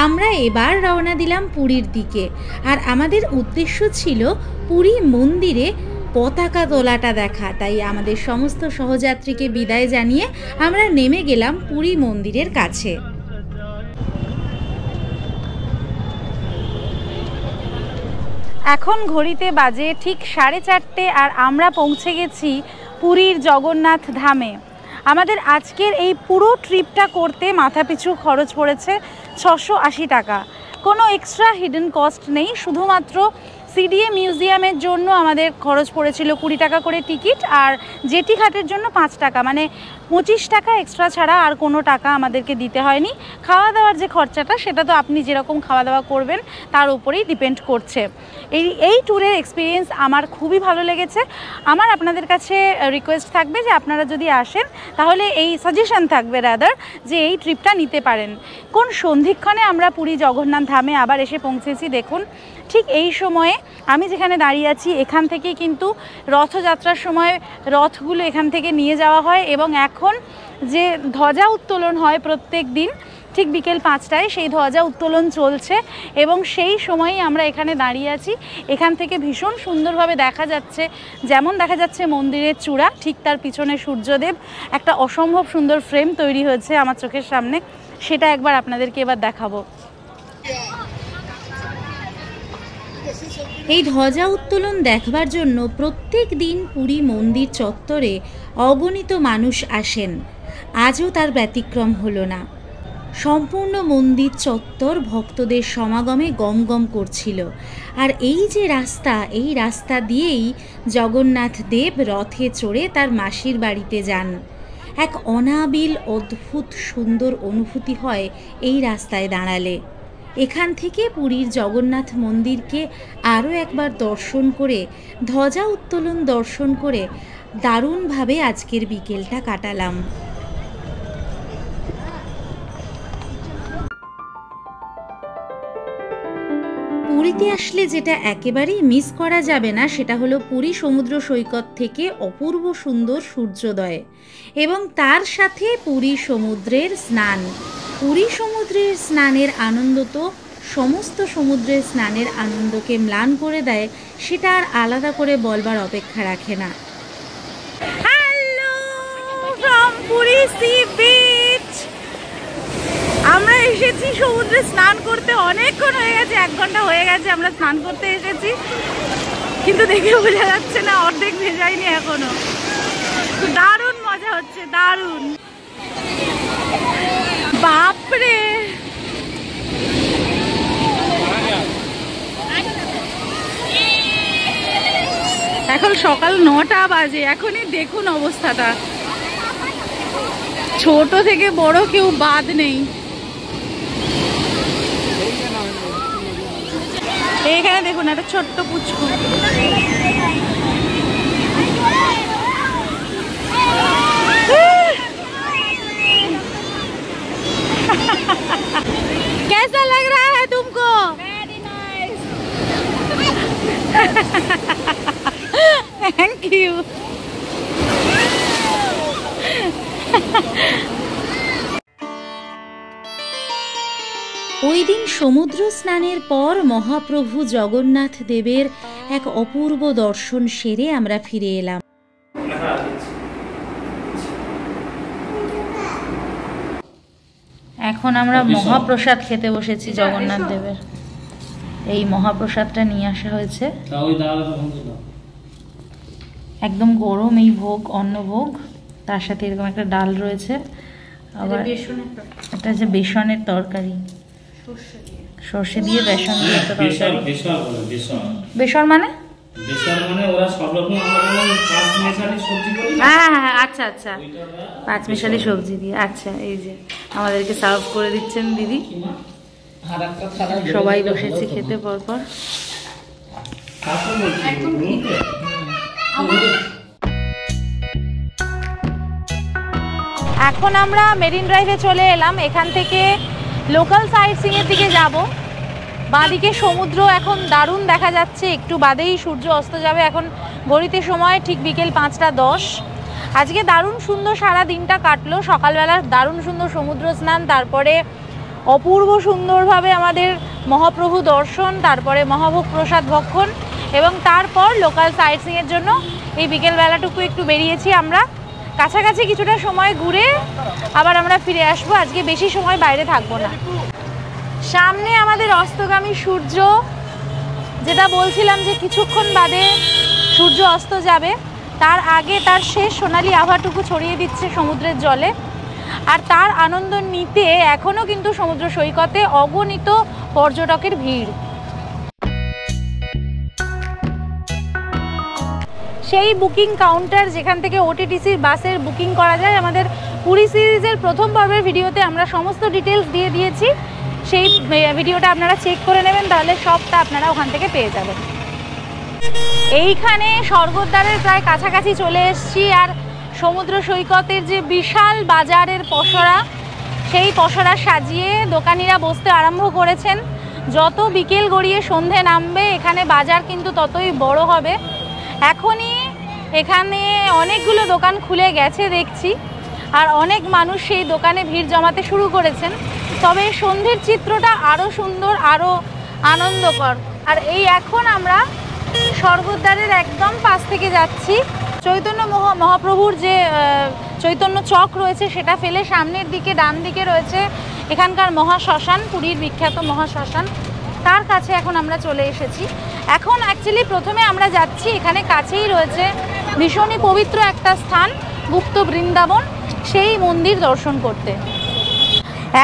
আমরা এবার রওনা দিলাম পুরীর দিকে। আর আমাদের উদ্দেশ্য ছিল পুরী মন্দিরে পতাকা তোলাটা দেখা। তাই আমাদের সমস্ত সহযাত্রীকে বিদায় জানিয়ে আমরা নেমে গেলাম পুরী মন্দিরের কাছে। এখন ঘড়িতে বাজে ঠিক 4:30 আর আমরা পৌঁছে গেছি পুরীর জগন্নাথ ধামে। আমাদের আজকের এই পুরো ট্রিপটা করতে মাথাপিছু খরচ পড়েছে 680 টাকা। কোনো এক্সট্রা হিডেন কস্ট নেই, শুধুমাত্র সিডিএ মিউজিয়ামের জন্য আমাদের খরচ পড়েছিল 20 টাকা করে টিকিট, আর জেটি ঘাটের জন্য 5 টাকা, মানে 25 টাকা এক্সট্রা ছাড়া আর কোনো টাকা আমাদেরকে দিতে হয়নি। খাওয়া দাওয়ার যে খরচাটা সেটা তো আপনি যেরকম খাওয়া দাওয়া করবেন তার উপরেই ডিপেন্ড করছে। এই ট্যুরের এক্সপিরিয়েন্স আমার খুবই ভালো লেগেছে। আমার আপনাদের কাছে রিকোয়েস্ট থাকবে যে আপনারা যদি আসেন তাহলে এই সাজেশন থাকবে রাদার যে এই ট্রিপটা নিতে পারেন। কোন সন্ধিক্ষণে আমরা পুরী জগন্নাথ ধামে আবার এসে পৌঁছেছি দেখুন। ঠিক এই সময়ে আমি যেখানে দাঁড়িয়ে আছি এখান থেকেই কিন্তু রথযাত্রার সময় রথগুলো এখান থেকে নিয়ে যাওয়া হয় এবং এখন যে ধ্বজা উত্তোলন হয় প্রত্যেক দিন ঠিক বিকেল 5টায়, সেই ধ্বজা উত্তোলন চলছে এবং সেই সময়ই আমরা এখানে দাঁড়িয়ে আছি। এখান থেকে ভীষণ সুন্দরভাবে দেখা যাচ্ছে, যেমন দেখা যাচ্ছে মন্দিরের চূড়া, ঠিক তার পিছনে সূর্যদেব। একটা অসম্ভব সুন্দর ফ্রেম তৈরি হয়েছে আমার চোখের সামনে, সেটা একবার আপনাদেরকে এবার দেখাবো। এই ধ্বজা উত্তোলন দেখবার জন্য প্রত্যেক দিন পুরী মন্দির চত্বরে অগণিত মানুষ আসেন। আজও তার ব্যতিক্রম হলো না। সম্পূর্ণ মন্দির চত্বর ভক্তদের সমাগমে গমগম করছিল। আর এই যে রাস্তা, এই রাস্তা দিয়েই জগন্নাথ দেব রথে চড়ে তার মাসির বাড়িতে যান। এক অনাবিল অদ্ভুত সুন্দর অনুভূতি হয় এই রাস্তায় দাঁড়ালে। এখান থেকে পুরীর জগন্নাথ মন্দিরকে আরও একবার দর্শন করে, ধ্বজা উত্তোলন দর্শন করে দারুণভাবে আজকের বিকেলটা কাটালাম। পুরীতে আসলে যেটা একেবারেই মিস করা যাবে না সেটা হলো পুরী সমুদ্র সৈকত থেকে অপূর্ব সুন্দর সূর্যোদয় এবং তার সাথে পুরী সমুদ্রের স্নান। পুরী সমুদ্রের স্নানের আনন্দ তো সমস্ত সমুদ্রের স্নানের আনন্দকে ম্লান করে দেয়, সেটা আর আলাদা করে বলবার অপেক্ষা রাখে না। Hello from Puri sea beach. আমরা এসেছি সমুদ্রে স্নান করতে, অনেকক্ষণ হয়ে গেছে, 1 ঘন্টা হয়ে গেছে আমরা স্নান করতে এসেছি, কিন্তু দেখে বোঝা যাচ্ছে না অর্ধেক ভেজাইনি এখনো। দারুণ মজা হচ্ছে, দারুণ। বাপরে, এখন সকাল 9টা বাজে, এখনই দেখুন অবস্থাটা, ছোট থেকে বড় কেউ বাদ নেই। এইখানে দেখুন একটা ছোট্ট পুচকু, कैसा लग रहा है तुमको? Very nice. Thank you. ওই দিন সমুদ্র স্নানের পর মহাপ্রভু জগন্নাথ দেবের এক অপূর্ব দর্শন সেরে আমরা ফিরে এলাম। এখন আমরা মহাপ্রসাদ খেতে বসেছি জগন্নাথ দেবের। এই মহাপ্রসাদটা নিয়ে আসা হয়েছে, একদম গরম এই ভোগ, অন্নভোগ, তার সাথে এরকম একটা ডাল রয়েছে, আবার এটা হচ্ছে বেসনের তরকারি, সর্ষে দিয়ে বেসন দিয়ে একটা তরকারি। বেসন মানে হ্যাঁ হ্যাঁ, আচ্ছা আচ্ছা, 5 মিশালি সবজি দিয়ে। আচ্ছা, এই যে আমাদেরকে সার্ভ করে দিচ্ছেন দিদি, সবাই বসেছি খেতে পরপর। এখন আমরা মেরিন ড্রাইভে চলে এলাম, এখান থেকে লোকাল সাইট সিইং এর দিকে যাব। বাঁদিকে সমুদ্র এখন দারুণ দেখা যাচ্ছে, একটু বাদেই সূর্য অস্ত যাবে। এখন ঘড়িতে সময় ঠিক বিকেল 5টা 10। আজকে দারুণ সুন্দর সারা দিনটা কাটলো। সকালবেলা দারুণ সুন্দর সমুদ্র স্নান, তারপরে অপূর্ব সুন্দরভাবে আমাদের মহাপ্রভু দর্শন, তারপরে মহাভোগ প্রসাদ ভক্ষণ, এবং তারপর লোকাল সাইট সিইং এর জন্য এই বিকেলবেলাটুকু একটু বেরিয়েছি আমরা। কাছাকাছি কিছুটা সময় ঘুরে আবার আমরা ফিরে আসবো, আজকে বেশি সময় বাইরে থাকবো না। সামনে আমাদের অস্তগামী সূর্য, যেটা বলছিলাম যে কিছুক্ষণ বাদে সূর্য অস্ত যাবে, তার আগে তার শেষ সোনালি আভাটুকু ছড়িয়ে দিচ্ছে সমুদ্রের জলে। আর তার আনন্দ নিতে এখনও কিন্তু সমুদ্র সৈকতে অগণিত পর্যটকের ভিড়। সেই বুকিং কাউন্টার যেখান থেকে ওটিটিসির বাসের বুকিং করা যায়, আমাদের পুরী সিরিজের প্রথম পর্বের ভিডিওতে আমরা সমস্ত ডিটেলস দিয়ে দিয়েছি, সেই ভিডিওটা আপনারা চেক করে নেবেন, তাহলে সবটা আপনারা ওখান থেকে পেয়ে যাবেন। এইখানে স্বর্গদ্বারের প্রায় কাছাকাছি চলে এসেছি, আর সমুদ্র সৈকতের যে বিশাল বাজারের পসরা, সেই পসরা সাজিয়ে দোকানিরা বসতে আরম্ভ করেছেন। যত বিকেল গড়িয়ে সন্ধে নামবে এখানে বাজার কিন্তু ততই বড় হবে। এখনই এখানে অনেকগুলো দোকান খুলে গেছে দেখছি, আর অনেক মানুষ সেই দোকানে ভিড় জমাতে শুরু করেছেন। তবে সন্ধ্যের চিত্রটা আরও সুন্দর, আরও আনন্দকর। আর এই এখন আমরা স্বর্গদ্বারের একদম পাশ থেকে যাচ্ছি। চৈতন্য মহাপ্রভুর যে চৈতন্য চক রয়েছে সেটা ফেলে সামনের দিকে ডান দিকে রয়েছে এখানকার মহাশ্মশান, পুরীর বিখ্যাত মহাশ্মশান, তার কাছে এখন আমরা চলে এসেছি। এখন অ্যাকচুয়ালি প্রথমে আমরা যাচ্ছি, এখানে কাছেই রয়েছে ভীষণই পবিত্র একটা স্থান গুপ্ত বৃন্দাবন, সেই মন্দির দর্শন করতে।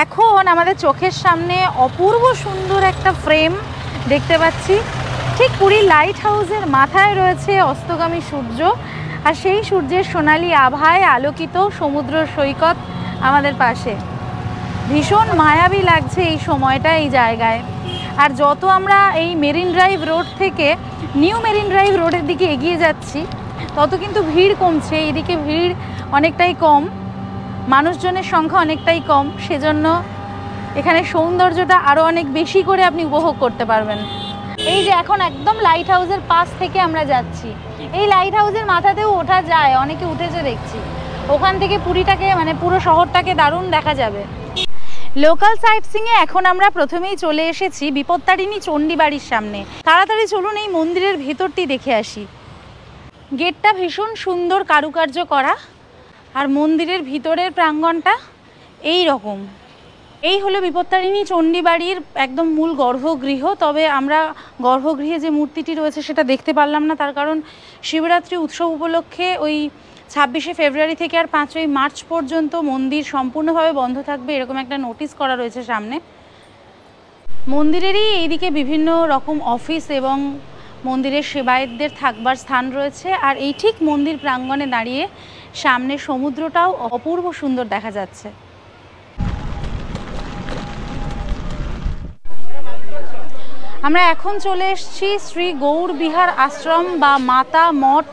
এখন আমাদের চোখের সামনে অপূর্ব সুন্দর একটা ফ্রেম দেখতে পাচ্ছি। ঠিক পুরীর লাইট হাউসের মাথায় রয়েছে অস্তগামী সূর্য, আর সেই সূর্যের সোনালি আভায় আলোকিত সমুদ্র সৈকত আমাদের পাশে। ভীষণ মায়াবী লাগছে এই সময়টা এই জায়গায়। আর যত আমরা এই মেরিন ড্রাইভ রোড থেকে নিউ মেরিন ড্রাইভ রোডের দিকে এগিয়ে যাচ্ছি তত কিন্তু ভিড় কমছে। এইদিকে ভিড় অনেকটাই কম, মানুষজনের সংখ্যা অনেকটাই কম, সেজন্য এখানে সৌন্দর্যটা আরও অনেক বেশি করে আপনি উপভোগ করতে পারবেন। এই যে এখন একদম লাইট হাউসের পাশ থেকে আমরা যাচ্ছি, এই লাইট হাউসের মাথাতেও ওঠা যায়, অনেকে উঠেছে দেখছি। ওখান থেকে পুরীটাকে মানে পুরো শহরটাকে দারুণ দেখা যাবে। লোকাল সাইট সিংয়ে এখন আমরা প্রথমেই চলে এসেছি বিপত্তারিণী চণ্ডী বাড়ির সামনে। তাড়াতাড়ি চলুন এই মন্দিরের ভেতরটি দেখে আসি। গেটটা ভীষণ সুন্দর কারুকার্য করা, আর মন্দিরের ভিতরের প্রাঙ্গণটা এই রকম। এই হলো বিপত্তারিণী চণ্ডী বাড়ির একদম মূল গর্ভগৃহ। তবে আমরা গর্ভগৃহে যে মূর্তিটি রয়েছে সেটা দেখতে পারলাম না, তার কারণ শিবরাত্রি উৎসব উপলক্ষে ওই 26শে ফেব্রুয়ারি থেকে আর 5ই মার্চ পর্যন্ত মন্দির সম্পূর্ণভাবে বন্ধ থাকবে, এরকম একটা নোটিশ করা রয়েছে সামনে। মন্দিরেরই এইদিকে বিভিন্ন রকম অফিস এবং মন্দিরের সেবায়েতদের থাকবার স্থান রয়েছে। আর এই ঠিক মন্দির প্রাঙ্গণে দাঁড়িয়ে সামনে সমুদ্রটাও অপূর্ব সুন্দর দেখা যাচ্ছে। আমরা এখন চলে এসেছি শ্রী গৌর বিহার আশ্রম বা মাতা মঠ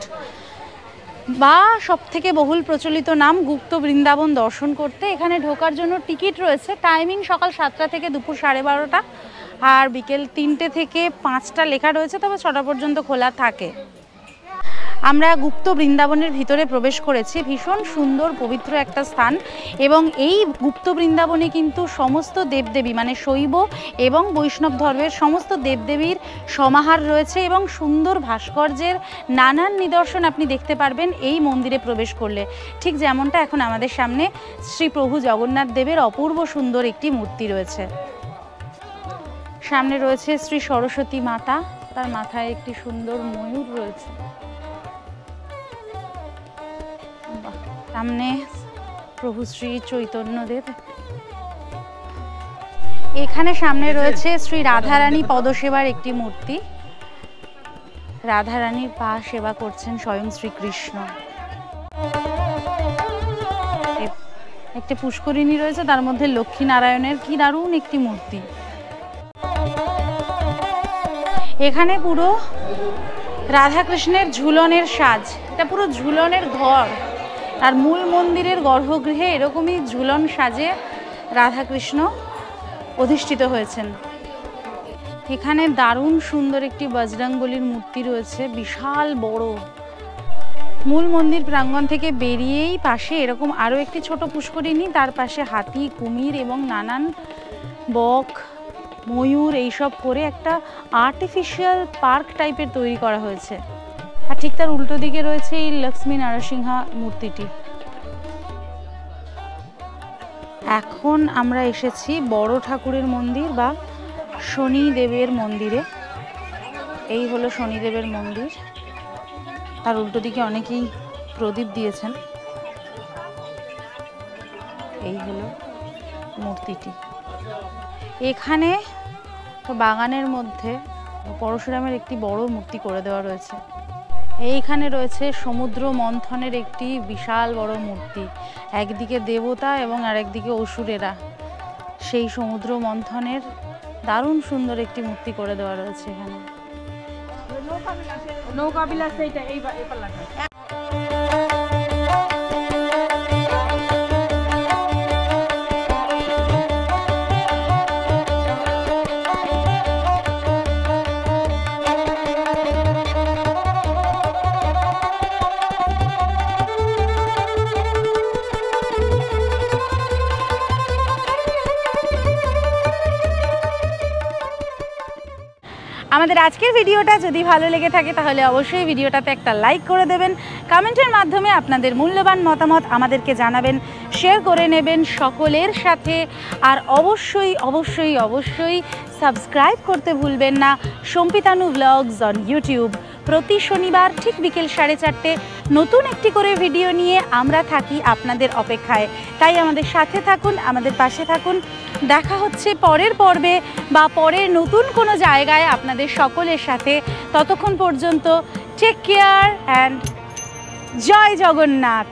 বা সবথেকে বহুল প্রচলিত নাম গুপ্ত বৃন্দাবন দর্শন করতে। এখানে ঢোকার জন্য টিকিট রয়েছে। টাইমিং সকাল 7টা থেকে দুপুর 12:30, আর বিকেল 3টে থেকে 5টা লেখা রয়েছে, তবে 6টা পর্যন্ত খোলা থাকে। আমরা গুপ্ত বৃন্দাবনের ভিতরে প্রবেশ করেছি। ভীষণ সুন্দর পবিত্র একটা স্থান, এবং এই গুপ্ত বৃন্দাবনে কিন্তু সমস্ত দেবদেবী মানে শৈব এবং বৈষ্ণব ধর্মের সমস্ত দেবদেবীর সমাহার রয়েছে, এবং সুন্দর ভাস্কর্যের নানান নিদর্শন আপনি দেখতে পারবেন এই মন্দিরে প্রবেশ করলে। ঠিক যেমনটা এখন আমাদের সামনে শ্রী প্রভু জগন্নাথ দেবের অপূর্ব সুন্দর একটি মূর্তি রয়েছে। সামনে রয়েছে শ্রী সরস্বতী মাতা, তার মাথায় একটি সুন্দর ময়ূর রয়েছে। সামনে প্রভু শ্রী চৈতন্যদেব। এখানে সামনে রয়েছে শ্রী রাধারানী পদসেবার একটি মূর্তি। রাধারানীর পা সেবা করছেন স্বয়ং শ্রীকৃষ্ণ। একটি পুষ্করিণী রয়েছে, তার মধ্যে লক্ষ্মী নারায়ণের কি দারুণ একটি মূর্তি। এখানে পুরো রাধাকৃষ্ণের ঝুলনের সাজ, এটা পুরো ঝুলনের ঘর। আর মূল মন্দিরের গর্ভগৃহে এরকমই ঝুলন সাজে রাধাকৃষ্ণ অধিষ্ঠিত হয়েছেন। এখানে দারুণ সুন্দর একটি বজরংবলীর মূর্তি রয়েছে, বিশাল বড়। মূল মন্দির প্রাঙ্গণ থেকে বেরিয়েই পাশে এরকম আরও একটি ছোট পুষ্করিণী, তার পাশে হাতি, কুমির এবং নানান বক, ময়ূর এইসব করে একটা আর্টিফিশিয়াল পার্ক টাইপের তৈরি করা হয়েছে। আর ঠিক তার উল্টো দিকে রয়েছে এই লক্ষ্মী নারসিংহা মূর্তিটি। এখন আমরা এসেছি বড় ঠাকুরের মন্দির বা শনিদেবের মন্দিরে। এই হলো শনিদেবের মন্দির, তার উল্টো দিকে অনেকেই প্রদীপ দিয়েছেন। এই হলো মূর্তিটি। এখানে তো বাগানের মধ্যে পরশুরামের একটি বড় মূর্তি করে দেওয়া রয়েছে। এইখানে রয়েছে সমুদ্র মন্থনের একটি বিশাল বড় মূর্তি, একদিকে দেবতা এবং আরেকদিকে অসুরেরা। সেই সমুদ্র মন্থনের দারুণ সুন্দর একটি মূর্তি করে দেওয়া রয়েছে এখানে। নৌকা বিলাস এইটা এই পাল্লাটা। আমাদের আজকের ভিডিওটা যদি ভালো লেগে থাকে তাহলে অবশ্যই ভিডিওটাতে একটা লাইক করে দেবেন, কমেন্টের মাধ্যমে আপনাদের মূল্যবান মতামত আমাদেরকে জানাবেন, শেয়ার করে নেবেন সকলের সাথে। আর অবশ্যই অবশ্যই অবশ্যই সাবস্ক্রাইব করতে ভুলবেন না সম্পিতানু ব্লগস অন ইউটিউব। প্রতি শনিবার ঠিক বিকেল 4:30 নতুন একটি করে ভিডিও নিয়ে আমরা থাকি আপনাদের অপেক্ষায়। তাই আমাদের সাথে থাকুন, আমাদের পাশে থাকুন। দেখা হচ্ছে পরের পর্বে বা পরের নতুন কোনো জায়গায় আপনাদের সকলের সাথে। ততক্ষণ পর্যন্ত টেক কেয়ার অ্যান্ড জয় জগন্নাথ।